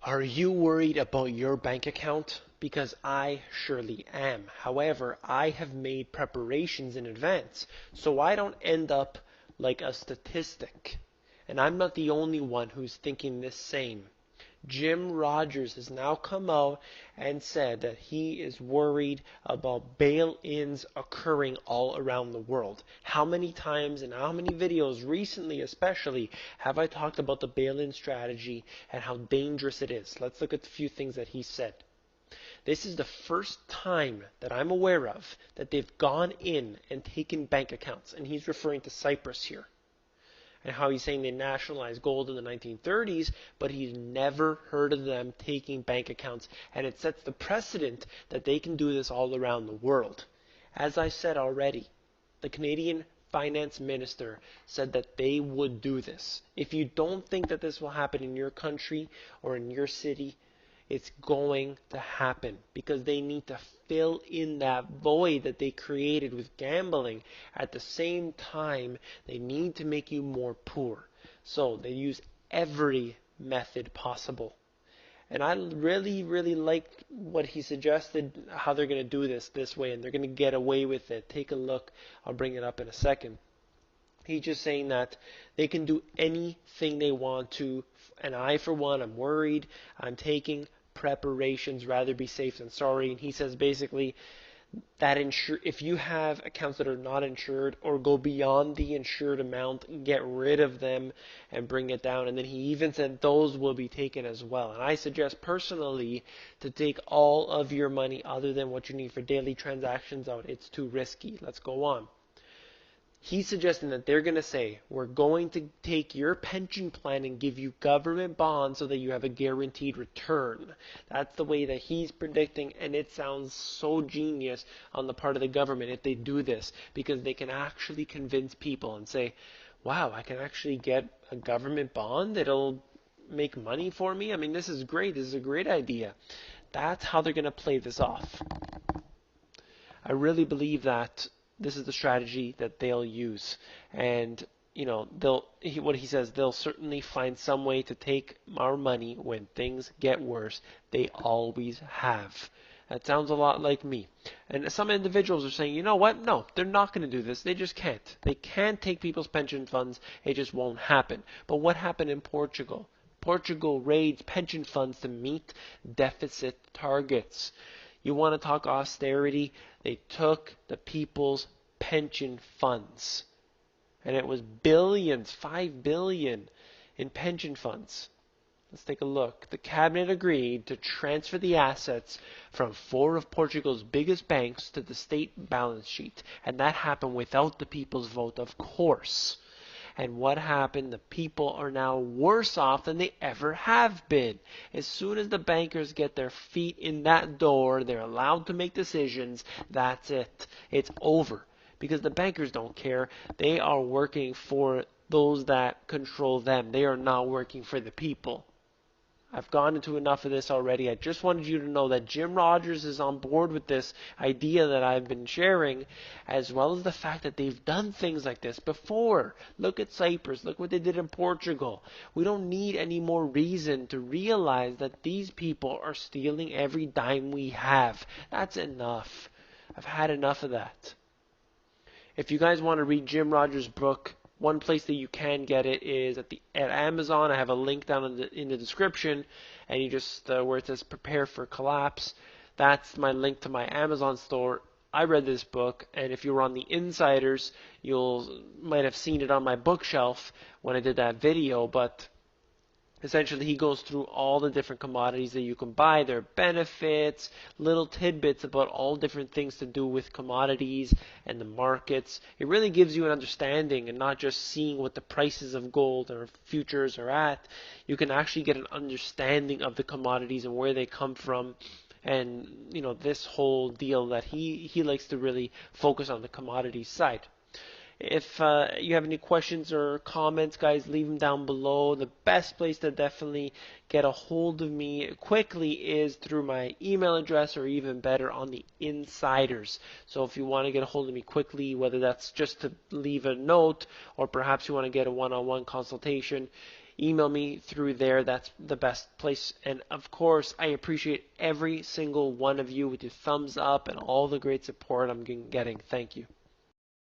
Are you worried about your bank account? Because I surely am. However, I have made preparations in advance so I don't end up like a statistic. And I'm not the only one who's thinking this same. Jim Rogers has now come out and said that he is worried about bail-ins occurring all around the world. How many times and how many videos recently especially have I talked about the bail-in strategy and how dangerous it is? Let's look at a few things that he said. This is the first time that I'm aware of that they've gone in and taken bank accounts, and he's referring to Cyprus here and how he's saying they nationalized gold in the 1930s, but he's never heard of them taking bank accounts. And it sets the precedent that they can do this all around the world. As I said already, the Canadian finance minister said that they would do this. If you don't think that this will happen in your country or in your city, it's going to happen because they need to fill in that void that they created with gambling. At the same time, they need to make you more poor. So they use every method possible. And I really, really liked what he suggested, how they're going to do this way, and they're going to get away with it. Take a look. I'll bring it up in a second. He's just saying that they can do anything they want to. And I, for one, I'm worried. I'm taking preparations, rather be safe than sorry. And he says basically that if you have accounts that are not insured or go beyond the insured amount, get rid of them and bring it down. And then he even said those will be taken as well. And I suggest personally to take all of your money other than what you need for daily transactions out. It's too risky. Let's go on. He's suggesting that they're going to say, we're going to take your pension plan and give you government bonds so that you have a guaranteed return. That's the way that he's predicting, and it sounds so genius on the part of the government if they do this, because they can actually convince people and say, wow, I can actually get a government bond that'll make money for me. I mean, this is great. This is a great idea. That's how they're going to play this off. I really believe that this is the strategy that they'll use, and what he says, they'll certainly find some way to take our money when things get worse. They always have. That sounds a lot like me. And some individuals are saying, you know what? No, they're not going to do this. They just can't. They can't take people's pension funds. It just won't happen. But what happened in Portugal? Portugal raids pension funds to meet deficit targets. You want to talk austerity? They took the people's pension funds. And it was billions, 5 billion in pension funds. Let's take a look. The cabinet agreed to transfer the assets from 4 of Portugal's biggest banks to the state balance sheet. And that happened without the people's vote, of course. And what happened? The people are now worse off than they ever have been. As soon as the bankers get their feet in that door, they're allowed to make decisions. That's it. It's over. Because the bankers don't care. They are working for those that control them. They are not working for the people. I've gone into enough of this already. I just wanted you to know that Jim Rogers is on board with this idea that I've been sharing, as well as the fact that they've done things like this before. Look at Cyprus. Look what they did in Portugal. We don't need any more reason to realize that these people are stealing every dime we have. That's enough. I've had enough of that. If you guys want to read Jim Rogers' book, one place that you can get it is at Amazon. I have a link down in the description, and you just where it says "Prepare for Collapse." That's my link to my Amazon store. I read this book, and if you were on the Insiders, might have seen it on my bookshelf when I did that video. But essentially, he goes through all the different commodities that you can buy, their benefits, little tidbits about all different things to do with commodities and the markets. It really gives you an understanding and not just seeing what the prices of gold or futures are at. You can actually get an understanding of the commodities and where they come from. And, this whole deal that he likes to really focus on the commodities side. If you have any questions or comments, guys, leave them down below. The best place to definitely get a hold of me quickly is through my email address, or even better, on the Insiders. So if you want to get a hold of me quickly, whether that's just to leave a note or perhaps you want to get a one-on-one consultation, email me through there. That's the best place. And of course, I appreciate every single one of you with your thumbs up and all the great support I'm getting. Thank you.